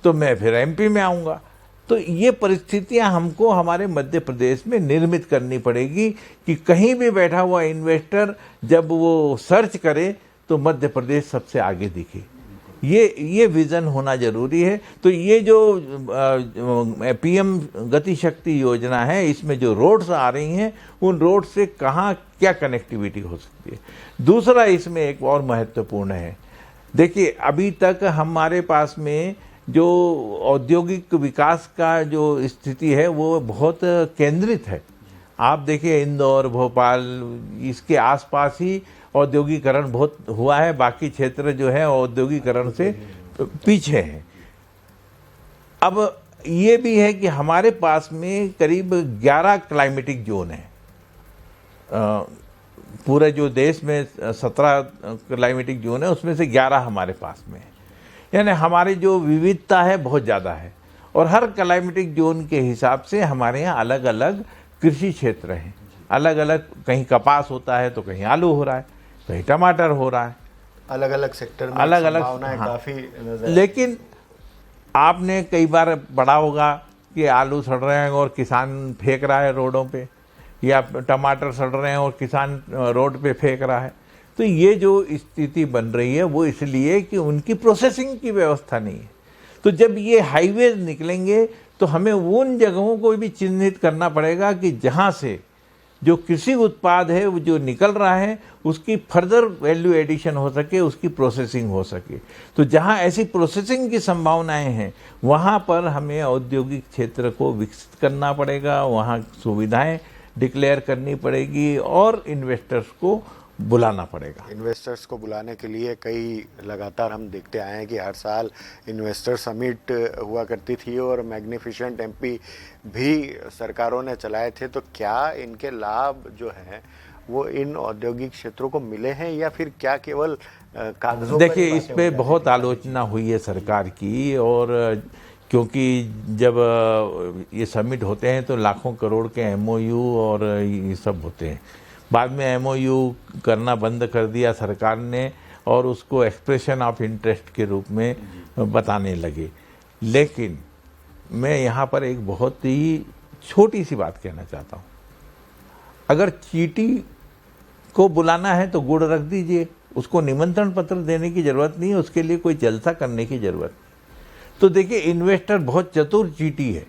तो मैं फिर एमपी में आऊँगा। तो ये परिस्थितियां हमको हमारे मध्य प्रदेश में निर्मित करनी पड़ेगी कि कहीं भी बैठा हुआ इन्वेस्टर जब वो सर्च करे तो मध्य प्रदेश सबसे आगे दिखे। ये विज़न होना जरूरी है। तो ये जो पीएम गति शक्ति योजना है, इसमें जो रोड्स आ रही हैं उन रोड से कहाँ क्या कनेक्टिविटी हो सकती है। दूसरा इसमें एक और महत्वपूर्ण है, देखिए अभी तक हमारे पास में जो औद्योगिक विकास का जो स्थिति है वो बहुत केंद्रित है। आप देखिए इंदौर, भोपाल, इसके आसपास ही औद्योगिकरण बहुत हुआ है, बाकी क्षेत्र जो है औद्योगिकरण से पीछे हैं। अब ये भी है कि हमारे पास में करीब 11 क्लाइमेटिक जोन है। पूरे जो देश में 17 क्लाइमेटिक जोन है उसमें से 11 हमारे पास में है। यानी हमारी जो विविधता है बहुत ज़्यादा है, और हर क्लाइमेटिक जोन के हिसाब से हमारे यहाँ अलग अलग कृषि क्षेत्र हैं। अलग अलग, कहीं कपास होता है तो कहीं आलू हो रहा है, कहीं टमाटर हो रहा है, अलग अलग सेक्टर में अलग अलग काफी नजर। लेकिन आपने कई बार पढ़ा होगा कि आलू सड़ रहे हैं और किसान फेंक रहा है रोडों पे, या टमाटर सड़ रहे हैं और किसान रोड पे फेंक रहा है। तो ये जो स्थिति बन रही है वो इसलिए कि उनकी प्रोसेसिंग की व्यवस्था नहीं है। तो जब ये हाईवे निकलेंगे तो हमें उन जगहों को भी चिन्हित करना पड़ेगा कि जहाँ से जो कृषि उत्पाद है वो जो निकल रहा है उसकी फर्दर वैल्यू एडिशन हो सके, उसकी प्रोसेसिंग हो सके। तो जहाँ ऐसी प्रोसेसिंग की संभावनाएं हैं वहाँ पर हमें औद्योगिक क्षेत्र को विकसित करना पड़ेगा, वहाँ सुविधाएं डिक्लेयर करनी पड़ेगी और इन्वेस्टर्स को बुलाना पड़ेगा। इन्वेस्टर्स को बुलाने के लिए कई लगातार हम देखते आए हैं कि हर साल इन्वेस्टर समिट हुआ करती थी और मैग्निफिसेंट एमपी भी सरकारों ने चलाए थे। तो क्या इनके लाभ जो हैं वो इन औद्योगिक क्षेत्रों को मिले हैं या फिर क्या केवल कागजों पर? देखिए, इस पे बहुत आलोचना हुई है सरकार की, और क्योंकि जब ये समिट होते हैं तो लाखों करोड़ के एमओयू और ये सब होते हैं। बाद में एमओयू करना बंद कर दिया सरकार ने और उसको एक्सप्रेशन ऑफ इंटरेस्ट के रूप में बताने लगे। लेकिन मैं यहाँ पर एक बहुत ही छोटी सी बात कहना चाहता हूँ। अगर चींटी को बुलाना है तो गुड़ रख दीजिए, उसको निमंत्रण पत्र देने की जरूरत नहीं है, उसके लिए कोई जलसा करने की जरूरत नहीं। तो देखिए, इन्वेस्टर बहुत चतुर चींटी है।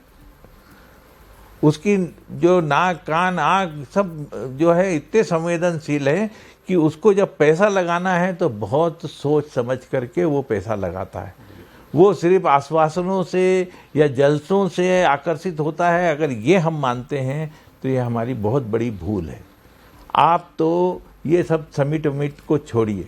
उसकी जो नाक कान आँख सब जो है इतने संवेदनशील है कि उसको जब पैसा लगाना है तो बहुत सोच समझ करके वो पैसा लगाता है। वो सिर्फ आश्वासनों से या जलसों से आकर्षित होता है। अगर ये हम मानते हैं तो ये हमारी बहुत बड़ी भूल है। आप तो ये सब समिट उमिट को छोड़िए,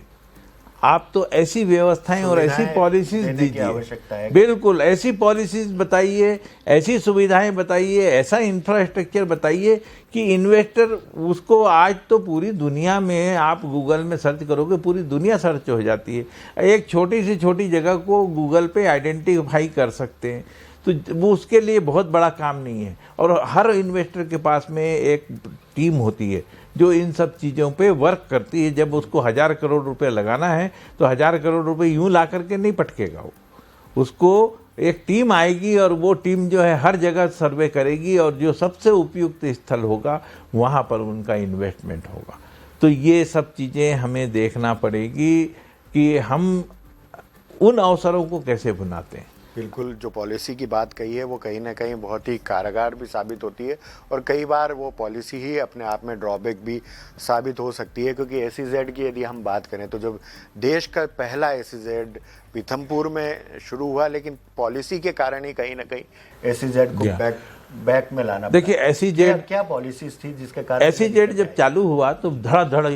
आप तो ऐसी व्यवस्थाएं और ऐसी पॉलिसीज दीजिए, बिल्कुल ऐसी पॉलिसीज बताइए, ऐसी सुविधाएं बताइए, ऐसा इंफ्रास्ट्रक्चर बताइए कि इन्वेस्टर उसको, आज तो पूरी दुनिया में आप गूगल में सर्च करोगे पूरी दुनिया सर्च हो जाती है। एक छोटी से छोटी जगह को गूगल पे आइडेंटिफाई कर सकते हैं, तो वो उसके लिए बहुत बड़ा काम नहीं है। और हर इन्वेस्टर के पास में एक टीम होती है जो इन सब चीज़ों पे वर्क करती है। जब उसको 1000 करोड़ रुपए लगाना है तो 1000 करोड़ रुपए यूं ला करके नहीं पटकेगा वो, उसको एक टीम आएगी और वो टीम जो है हर जगह सर्वे करेगी और जो सबसे उपयुक्त स्थल होगा वहाँ पर उनका इन्वेस्टमेंट होगा। तो ये सब चीज़ें हमें देखना पड़ेगी कि हम उन अवसरों को कैसे बनाते हैं। बिल्कुल, जो पॉलिसी की बात कही है वो कहीं ना कहीं बहुत ही कारगर भी साबित होती है और कई बार वो पॉलिसी ही अपने आप में ड्रॉबैक भी साबित हो सकती है। क्योंकि SEZ की यदि हम बात करें तो जब देश का पहला SEZ पीथमपुर में शुरू हुआ, लेकिन पॉलिसी के कारण ही कहीं ना कहीं SEZ को बैक में लाना। देखिए SEZ क्या पॉलिसीज थी जिसके कारण SEZ जब चालू हुआ तो धड़ाधड़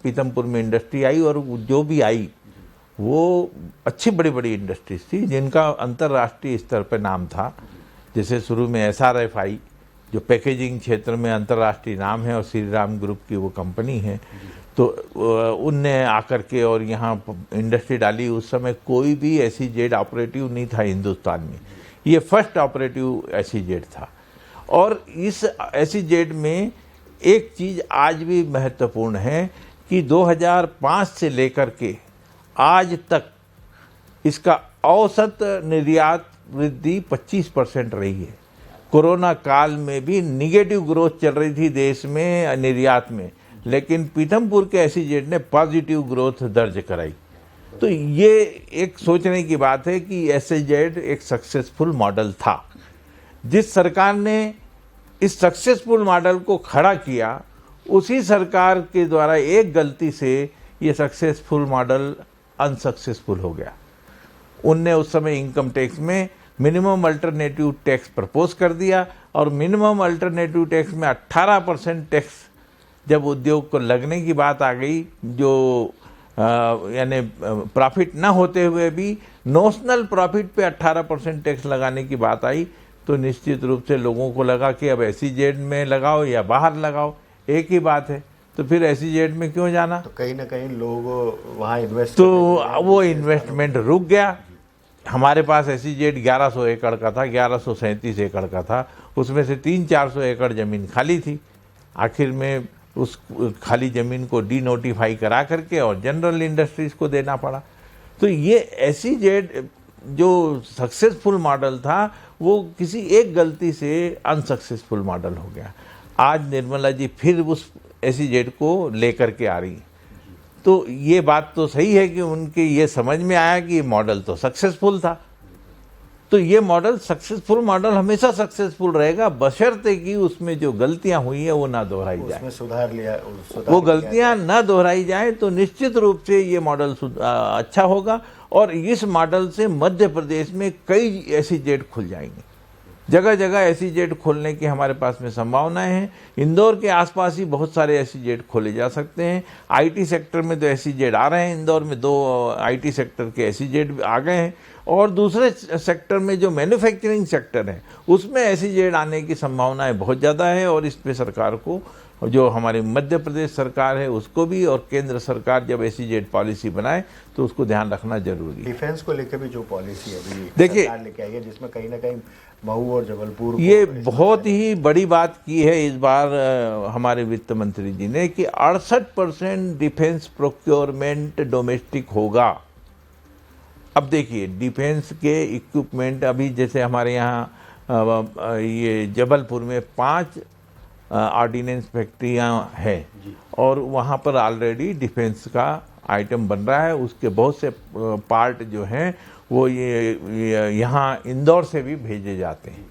पीथमपुर में इंडस्ट्री आई और जो भी आई वो अच्छी बड़ी बड़ी इंडस्ट्रीज थी जिनका अंतर्राष्ट्रीय स्तर पर नाम था। जैसे शुरू में SRF आई जो पैकेजिंग क्षेत्र में अंतर्राष्ट्रीय नाम है और श्री राम ग्रुप की वो कंपनी है। तो उनने आकर के और यहाँ इंडस्ट्री डाली। उस समय कोई भी SEZ ऑपरेटिव नहीं था हिंदुस्तान में, ये फर्स्ट ऑपरेटिव SEZ था। और इस SEZ में एक चीज़ आज भी महत्वपूर्ण है कि 2005 से लेकर के आज तक इसका औसत निर्यात वृद्धि 25% रही है। कोरोना काल में भी निगेटिव ग्रोथ चल रही थी देश में निर्यात में, लेकिन पीथमपुर के SEZ ने पॉजिटिव ग्रोथ दर्ज कराई। तो ये एक सोचने की बात है कि SEZ एक सक्सेसफुल मॉडल था। जिस सरकार ने इस सक्सेसफुल मॉडल को खड़ा किया उसी सरकार के द्वारा एक गलती से ये सक्सेसफुल मॉडल अनसक्सेसफुल हो गया। उनने उस समय इनकम टैक्स में मिनिमम अल्टरनेटिव टैक्स प्रपोज कर दिया और मिनिमम अल्टरनेटिव टैक्स में 18% टैक्स जब उद्योग को लगने की बात आ गई, जो यानी प्रॉफिट ना होते हुए भी नोशनल प्रॉफिट पे 18% टैक्स लगाने की बात आई, तो निश्चित रूप से लोगों को लगा कि अब SEZ में लगाओ या बाहर लगाओ एक ही बात है, तो फिर SEZ में क्यों जाना। तो कहीं ना कहीं लोग वहाँ इन्वेस्ट, तो वो इन्वेस्टमेंट रुक गया। हमारे पास SEZ 1100 एकड़ का था, 1137 एकड़ का था, उसमें से 300-400 एकड़ ज़मीन खाली थी। आखिर में उस खाली ज़मीन को डीनोटिफाई करा करके और जनरल इंडस्ट्रीज़ को देना पड़ा। तो ये SEZ जो सक्सेसफुल मॉडल था वो किसी एक गलती से अनसक्सेसफुल मॉडल हो गया। आज निर्मला जी फिर उस SEZ को लेकर के आ रही हैं। तो ये बात तो सही है कि उनके ये समझ में आया कि ये मॉडल तो सक्सेसफुल था। तो ये मॉडल सक्सेसफुल मॉडल हमेशा सक्सेसफुल रहेगा बशर्ते कि उसमें जो गलतियां हुई है वो ना दोहराई जाए, उसमें सुधार वो गलतियां ना दोहराई जाए तो निश्चित रूप से ये मॉडल अच्छा होगा। और इस मॉडल से मध्य प्रदेश में कई SEZ खुल जाएंगे, जगह जगह SEZ खोलने की हमारे पास में संभावनाएं हैं। इंदौर के आसपास ही बहुत सारे SEZ खोले जा सकते हैं। IT सेक्टर में तो SEZ आ रहे हैं, इंदौर में 2 IT सेक्टर के SEZ आ गए हैं और दूसरे सेक्टर में जो मैन्युफैक्चरिंग सेक्टर है उसमें SEZ आने की संभावनाएं बहुत ज़्यादा है। और इस पे सरकार को, जो हमारी मध्य प्रदेश सरकार है उसको भी, और केंद्र सरकार जब SEZ पॉलिसी बनाए तो उसको ध्यान रखना जरूरी है। डिफेंस को लेकर भी जो पॉलिसी अभी देखिए सरकार लेके आई है जिसमें कहीं ना कहीं मऊ और जबलपुर ये बहुत ही बड़ी बात की है इस बार हमारे वित्त मंत्री जी ने कि 68% डिफेंस प्रोक्योरमेंट डोमेस्टिक होगा। अब देखिए डिफेंस के इक्विपमेंट अभी जैसे हमारे यहाँ ये जबलपुर में 5 ऑर्डिनेंस फैक्ट्रियाँ हैं और वहाँ पर ऑलरेडी डिफेंस का आइटम बन रहा है। उसके बहुत से पार्ट जो हैं वो ये यहाँ इंदौर से भी भेजे जाते हैं।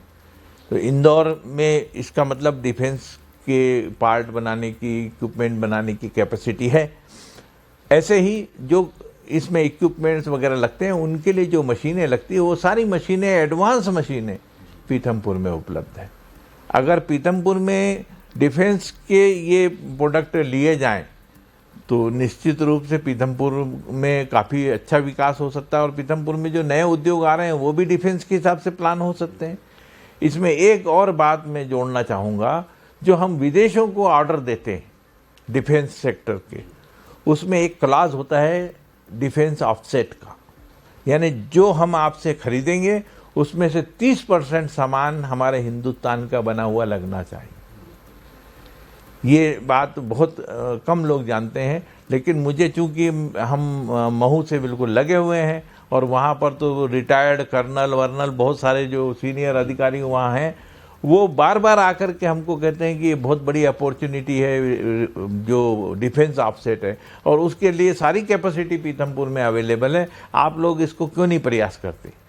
तो इंदौर में इसका मतलब डिफेंस के पार्ट बनाने की, इक्विपमेंट बनाने की कैपेसिटी है। ऐसे ही जो इसमें इक्विपमेंट्स वगैरह लगते हैं उनके लिए जो मशीनें लगती है वो सारी मशीनें, एडवांस मशीनें पीथमपुर में उपलब्ध है। अगर पीथमपुर में डिफेंस के ये प्रोडक्ट लिए जाएं तो निश्चित रूप से पीथमपुर में काफ़ी अच्छा विकास हो सकता है और पीथमपुर में जो नए उद्योग आ रहे हैं वो भी डिफेंस के हिसाब से प्लान हो सकते हैं। इसमें एक और बात मैं जोड़ना चाहूँगा, जो हम विदेशों को ऑर्डर देते हैं डिफेंस सेक्टर के, उसमें एक क्लाज होता है डिफेंस ऑफसेट का, यानी जो हम आपसे खरीदेंगे उसमें से 30% सामान हमारे हिंदुस्तान का बना हुआ लगना चाहिए। ये बात बहुत कम लोग जानते हैं, लेकिन मुझे चूंकि हम महू से बिल्कुल लगे हुए हैं और वहाँ पर तो रिटायर्ड कर्नल वर्नल बहुत सारे जो सीनियर अधिकारी वहाँ हैं, वो बार बार आकर के हमको कहते हैं कि ये बहुत बड़ी अपॉर्चुनिटी है जो डिफेंस ऑफसेट है और उसके लिए सारी कैपेसिटी पीथमपुर में अवेलेबल है, आप लोग इसको क्यों नहीं प्रयास करते।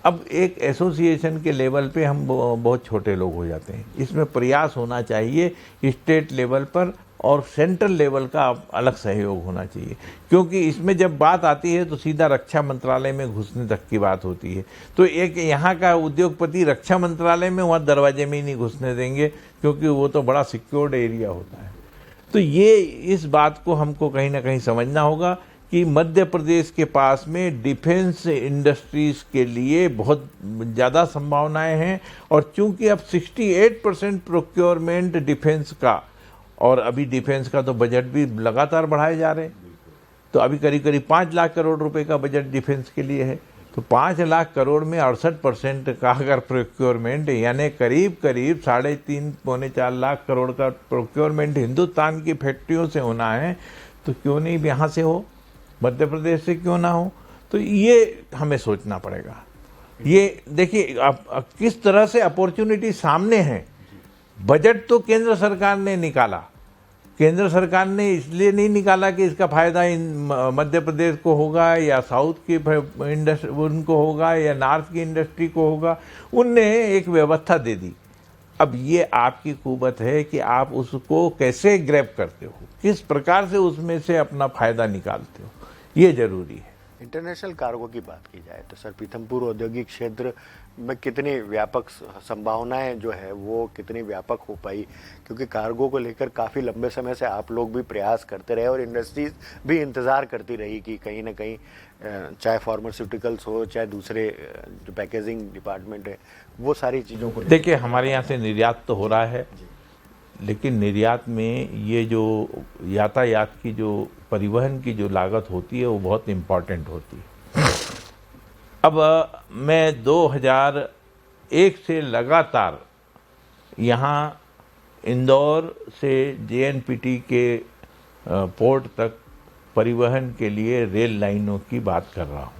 अब एक एसोसिएशन के लेवल पे हम बहुत छोटे लोग हो जाते हैं, इसमें प्रयास होना चाहिए स्टेट लेवल पर और सेंट्रल लेवल का अलग सहयोग होना चाहिए, क्योंकि इसमें जब बात आती है तो सीधा रक्षा मंत्रालय में घुसने तक की बात होती है। तो एक यहाँ का उद्योगपति रक्षा मंत्रालय में वहाँ दरवाजे में ही नहीं घुसने देंगे, क्योंकि वो तो बड़ा सिक्योर्ड एरिया होता है। तो ये इस बात को हमको कहीं ना कहीं समझना होगा कि मध्य प्रदेश के पास में डिफेंस इंडस्ट्रीज के लिए बहुत ज़्यादा संभावनाएं हैं और चूंकि अब 68% प्रोक्योरमेंट डिफेंस का, और अभी डिफेंस का तो बजट भी लगातार बढ़ाए जा रहे हैं, तो अभी करीब करीब 5 लाख करोड़ रुपए का बजट डिफेंस के लिए है। तो 5 लाख करोड़ में 68% का अगर प्रोक्योरमेंट, यानी करीब करीब 3.5 पौने 4 लाख करोड़ का प्रोक्योरमेंट हिंदुस्तान की फैक्ट्रियों से होना है, तो क्यों नहीं यहाँ से हो, मध्य प्रदेश से क्यों ना हो। तो ये हमें सोचना पड़ेगा। ये देखिए अब किस तरह से अपॉर्चुनिटी सामने है। बजट तो केंद्र सरकार ने निकाला, केंद्र सरकार ने इसलिए नहीं निकाला कि इसका फायदा मध्य प्रदेश को होगा या साउथ की इंडस्ट्री उनको होगा या नॉर्थ की इंडस्ट्री को होगा, उनने एक व्यवस्था दे दी। अब ये आपकी कुवत है कि आप उसको कैसे ग्रैब करते हो, किस प्रकार से उसमें से अपना फायदा निकालते हो, ये जरूरी है। इंटरनेशनल कार्गो की बात की जाए तो सर पीथमपुर औद्योगिक क्षेत्र में कितनी व्यापक संभावनाएं जो है वो कितनी व्यापक हो पाई, क्योंकि कार्गो को लेकर काफ़ी लंबे समय से आप लोग भी प्रयास करते रहे और इंडस्ट्रीज भी इंतज़ार करती रही कि कहीं ना कहीं चाहे फार्मास्यूटिकल्स हो चाहे दूसरे जो पैकेजिंग डिपार्टमेंट है वो सारी चीज़ों को देखिए हमारे यहाँ से निर्यात तो हो रहा है, लेकिन निर्यात में ये जो यातायात की जो परिवहन की जो लागत होती है वो बहुत इम्पॉर्टेंट होती है। अब मैं 2001 से लगातार यहाँ इंदौर से JNPT के पोर्ट तक परिवहन के लिए रेल लाइनों की बात कर रहा हूँ।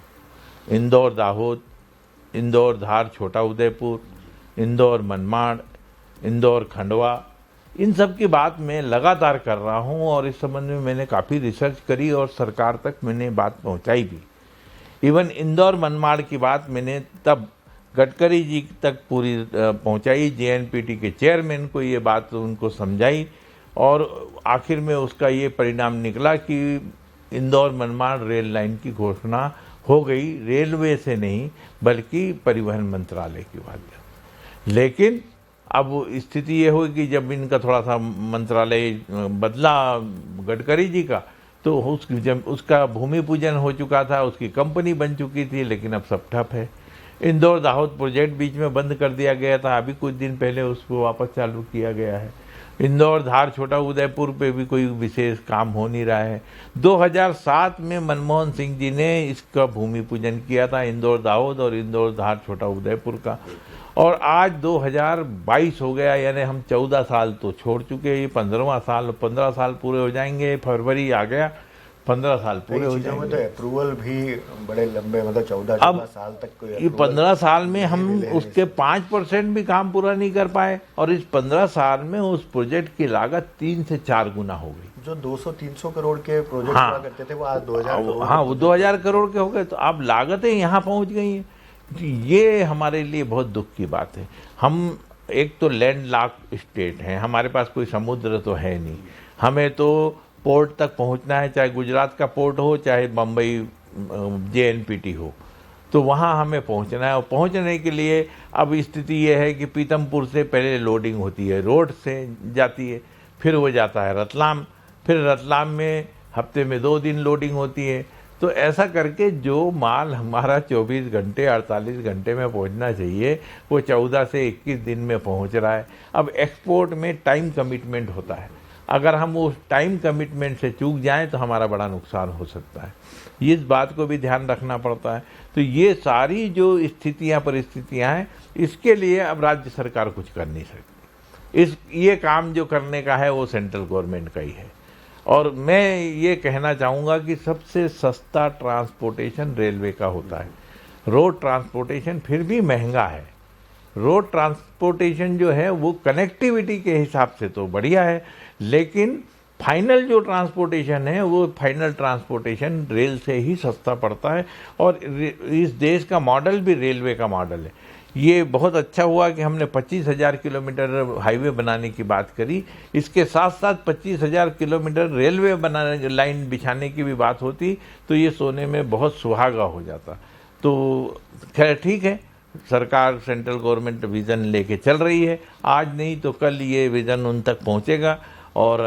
इंदौर दाहोद, इंदौर धार छोटा उदयपुर, इंदौर मनमाड़, इंदौर खंडवा, इन सब की बात मैं लगातार कर रहा हूँ और इस संबंध में मैंने काफ़ी रिसर्च करी और सरकार तक मैंने बात पहुँचाई भी। इवन इंदौर मनमाड़ की बात मैंने तब गडकरी जी तक पूरी पहुँचाई, JNPT के चेयरमैन को ये बात उनको समझाई और आखिर में उसका ये परिणाम निकला कि इंदौर मनमाड़ रेल लाइन की घोषणा हो गई, रेलवे से नहीं बल्कि परिवहन मंत्रालय की माध्यम। लेकिन अब स्थिति ये हुई कि जब इनका थोड़ा सा मंत्रालय बदला गडकरी जी का, तो जब उसका भूमि पूजन हो चुका था, उसकी कंपनी बन चुकी थी, लेकिन अब सब ठप है। इंदौर दाहोद प्रोजेक्ट बीच में बंद कर दिया गया था, अभी कुछ दिन पहले उसको वापस चालू किया गया है। इंदौर धार छोटा उदयपुर पे भी कोई विशेष काम हो नहीं रहा है। 2007 में मनमोहन सिंह जी ने इसका भूमि पूजन किया था, इंदौर दाहोद और इंदौर धार छोटा उदयपुर का, और आज 2022 हो गया, यानी हम 14 साल तो छोड़ चुके हैं। ये 15 साल पूरे हो जाएंगे, फरवरी आ गया, 15 साल पूरे हो जाएंगे। तो अप्रूवल भी बड़े लंबे, मतलब 14 साल तक ये 15 साल में हम उसके 5% भी काम पूरा नहीं कर पाए और इस 15 साल में उस प्रोजेक्ट की लागत 3 से 4 गुना हो गई। जो 200-300 करोड़ के प्रोजेक्ट हुआ करते थे वो आज 2000 करोड़। हाँ, वो 2000 करोड़ के हो गए। तो अब लागतें यहाँ पहुँच गई हैं। ये हमारे लिए बहुत दुख की बात है। हम एक तो लैंड लॉक स्टेट है, हमारे पास कोई समुद्र तो है नहीं, हमें तो पोर्ट तक पहुंचना है, चाहे गुजरात का पोर्ट हो चाहे बम्बई JNPT हो, तो वहाँ हमें पहुँचना है। और पहुँचने के लिए अब स्थिति ये है कि पीतमपुर से पहले लोडिंग होती है, रोड से जाती है, फिर वो जाता है रतलाम, फिर रतलाम में हफ्ते में 2 दिन लोडिंग होती है। तो ऐसा करके जो माल हमारा 24 घंटे 48 घंटे में पहुंचना चाहिए वो 14 से 21 दिन में पहुंच रहा है। अब एक्सपोर्ट में टाइम कमिटमेंट होता है, अगर हम उस टाइम कमिटमेंट से चूक जाएं तो हमारा बड़ा नुकसान हो सकता है, इस बात को भी ध्यान रखना पड़ता है। तो ये सारी जो स्थितियां परिस्थितियां हैं, इसके लिए अब राज्य सरकार कुछ कर नहीं सकती। ये काम जो करने का है वो सेंट्रल गवर्नमेंट का ही है। और मैं ये कहना चाहूँगा कि सबसे सस्ता ट्रांसपोर्टेशन रेलवे का होता है, रोड ट्रांसपोर्टेशन फिर भी महंगा है। रोड ट्रांसपोर्टेशन जो है वो कनेक्टिविटी के हिसाब से तो बढ़िया है, लेकिन फाइनल जो ट्रांसपोर्टेशन है वो फाइनल ट्रांसपोर्टेशन रेल से ही सस्ता पड़ता है। और इस देश का मॉडल भी रेलवे का मॉडल है। ये बहुत अच्छा हुआ कि हमने 25,000 किलोमीटर हाईवे बनाने की बात करी, इसके साथ साथ 25,000 किलोमीटर रेलवे बनाने लाइन बिछाने की भी बात होती तो ये सोने में बहुत सुहागा हो जाता। तो खैर ठीक है, सरकार सेंट्रल गवर्नमेंट विज़न लेके चल रही है, आज नहीं तो कल ये विज़न उन तक पहुंचेगा। और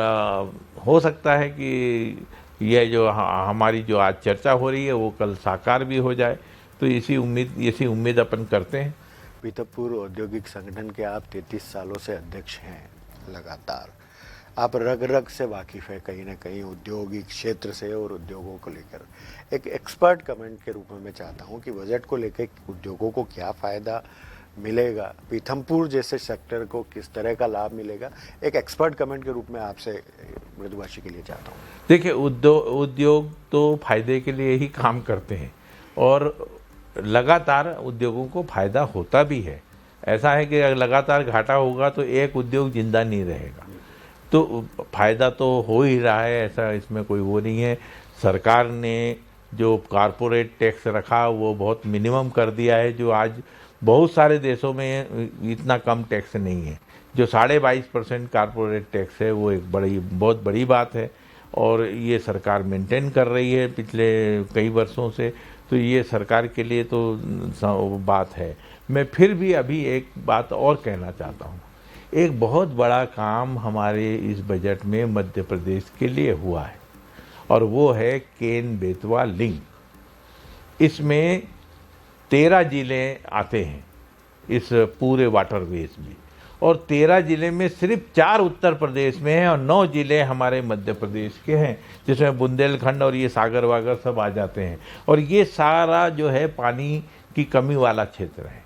हो सकता है कि यह जो हमारी जो आज चर्चा हो रही है वो कल साकार भी हो जाए, तो इसी उम्मीद अपन करते हैं। पीतमपुर औद्योगिक संगठन के आप 33 सालों से अध्यक्ष हैं लगातार, आप रग रग से वाकिफ़ है कहीं ना कहीं औद्योगिक क्षेत्र से और उद्योगों को लेकर। एक एक्सपर्ट कमेंट के रूप में मैं चाहता हूं कि बजट को लेकर उद्योगों को क्या फ़ायदा मिलेगा, पीथमपुर जैसे सेक्टर को किस तरह का लाभ मिलेगा, एक एक्सपर्ट कमेंट के रूप में आपसे मृदुभाषी के लिए चाहता हूँ। देखिए, उद्योग तो फायदे के लिए ही काम करते हैं और लगातार उद्योगों को फायदा होता भी है। ऐसा है कि अगर लगातार घाटा होगा तो एक उद्योग जिंदा नहीं रहेगा, तो फायदा तो हो ही रहा है, ऐसा इसमें कोई वो नहीं है। सरकार ने जो कारपोरेट टैक्स रखा वो बहुत मिनिमम कर दिया है, जो आज बहुत सारे देशों में इतना कम टैक्स नहीं है। जो 22.5% कारपोरेट टैक्स है वो एक बहुत बड़ी बात है और ये सरकार मेंटेन कर रही है पिछले कई वर्षों से, तो ये सरकार के लिए तो बात है। मैं फिर भी अभी एक बात और कहना चाहता हूँ, एक बहुत बड़ा काम हमारे इस बजट में मध्य प्रदेश के लिए हुआ है और वो है केन बेतवा लिंक। इसमें 13 जिले आते हैं इस पूरे वाटरवेज में और 13 जिले में सिर्फ 4 उत्तर प्रदेश में हैं और 9 जिले हमारे मध्य प्रदेश के हैं, जिसमें बुंदेलखंड और ये सागर वागर सब आ जाते हैं। और ये सारा जो है पानी की कमी वाला क्षेत्र है।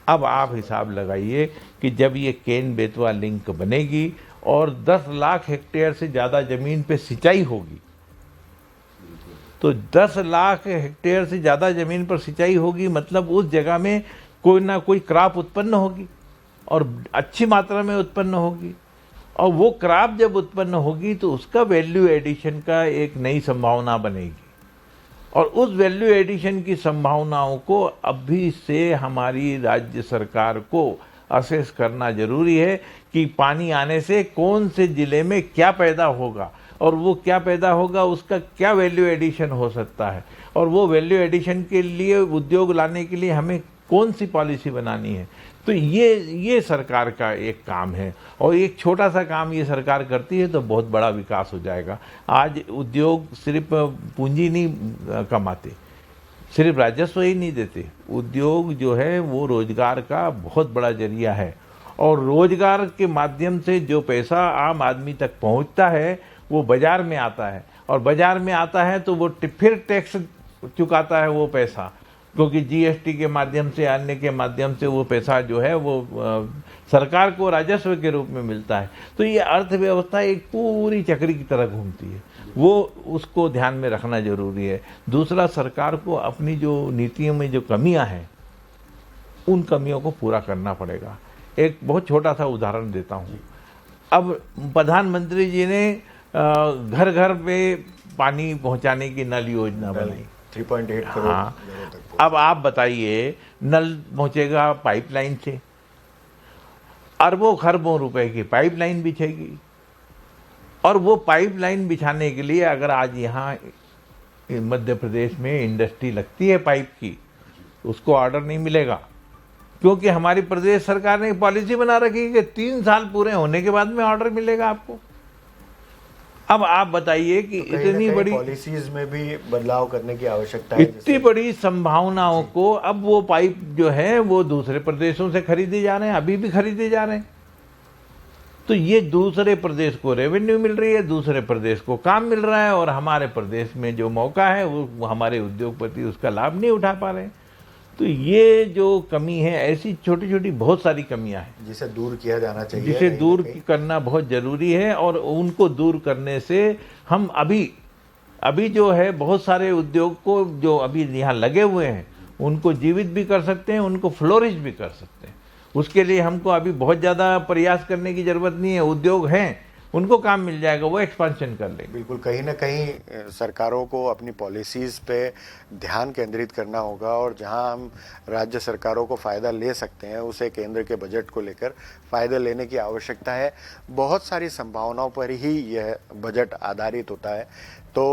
अब आप हिसाब लगाइए कि जब ये केन बेतवा लिंक बनेगी और 10 लाख हेक्टेयर से ज़्यादा ज़मीन पे सिंचाई होगी, तो 10 लाख हेक्टेयर से ज़्यादा ज़मीन पर सिंचाई होगी मतलब उस जगह में कोई ना कोई क्रॉप उत्पन्न होगी और अच्छी मात्रा में उत्पन्न होगी। और वो क्रॉप जब उत्पन्न होगी तो उसका वैल्यू एडिशन का एक नई संभावना बनेगी और उस वैल्यू एडिशन की संभावनाओं को अभी से हमारी राज्य सरकार को असेस करना जरूरी है कि पानी आने से कौन से ज़िले में क्या पैदा होगा और वो क्या पैदा होगा उसका क्या वैल्यू एडिशन हो सकता है और वो वैल्यू एडिशन के लिए उद्योग लाने के लिए हमें कौन सी पॉलिसी बनानी है। तो ये सरकार का एक काम है और एक छोटा सा काम ये सरकार करती है तो बहुत बड़ा विकास हो जाएगा। आज उद्योग सिर्फ पूंजी नहीं कमाते, सिर्फ राजस्व ही नहीं देते, उद्योग जो है वो रोजगार का बहुत बड़ा जरिया है और रोजगार के माध्यम से जो पैसा आम आदमी तक पहुंचता है वो बाजार में आता है और बाजार में आता है तो वो फिर टैक्स चुकाता है वो पैसा, क्योंकि जीएसटी के माध्यम से अन्य के माध्यम से वो पैसा जो है वो सरकार को राजस्व के रूप में मिलता है। तो ये अर्थव्यवस्था एक पूरी चक्री की तरह घूमती है, वो उसको ध्यान में रखना जरूरी है। दूसरा, सरकार को अपनी जो नीतियों में जो कमियां हैं उन कमियों को पूरा करना पड़ेगा। एक बहुत छोटा सा उदाहरण देता हूँ। अब प्रधानमंत्री जी ने घर घर पे पानी पहुंचाने की नल योजना बनाई, 3.8 करोड़। हाँ, अब आप बताइए नल पहुंचेगा पाइपलाइन से, अरबों खरबों रुपए की पाइपलाइन बिछेगी। और वो पाइपलाइन बिछाने के लिए अगर आज यहाँ मध्य प्रदेश में इंडस्ट्री लगती है पाइप की, उसको ऑर्डर नहीं मिलेगा, क्योंकि हमारी प्रदेश सरकार ने पॉलिसी बना रखी है कि 3 साल पूरे होने के बाद में ऑर्डर मिलेगा आपको। अब आप बताइए कि तो इतनी बड़ी पॉलिसीज में भी बदलाव करने की आवश्यकता है। इतनी बड़ी संभावनाओं को अब वो पाइप जो है वो दूसरे प्रदेशों से खरीदे जा रहे हैं, अभी भी खरीदे जा रहे हैं। तो ये दूसरे प्रदेश को रेवेन्यू मिल रही है, दूसरे प्रदेश को काम मिल रहा है, और हमारे प्रदेश में जो मौका है वो हमारे उद्योगपति उसका लाभ नहीं उठा पा रहे हैं। तो ये जो कमी है, ऐसी छोटी छोटी बहुत सारी कमियां हैं जिसे दूर किया जाना चाहिए, जिसे दूर करना बहुत जरूरी है। और उनको दूर करने से हम अभी जो है बहुत सारे उद्योग को जो अभी यहाँ लगे हुए हैं उनको जीवित भी कर सकते हैं, उनको फ्लोरिश भी कर सकते हैं। उसके लिए हमको अभी बहुत ज़्यादा प्रयास करने की ज़रूरत नहीं है। उद्योग हैं, उनको काम मिल जाएगा, वो एक्सपांशन कर लेंगे। बिल्कुल, कहीं ना कहीं सरकारों को अपनी पॉलिसीज़ पे ध्यान केंद्रित करना होगा, और जहां हम राज्य सरकारों को फ़ायदा ले सकते हैं उसे केंद्र के बजट को लेकर फ़ायदा लेने की आवश्यकता है। बहुत सारी संभावनाओं पर ही यह बजट आधारित होता है। तो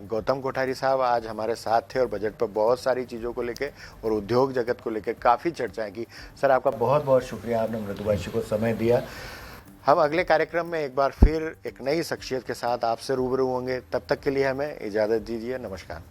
गौतम कोठारी साहब आज हमारे साथ थे और बजट पर बहुत सारी चीज़ों को लेकर और उद्योग जगत को लेकर काफ़ी चर्चाएं की। सर, आपका बहुत बहुत शुक्रिया, आपने मृदुभाषी को समय दिया। हम अगले कार्यक्रम में एक बार फिर एक नई शख्सियत के साथ आपसे रूबरू होंगे। तब तक के लिए हमें इजाज़त दीजिए। नमस्कार।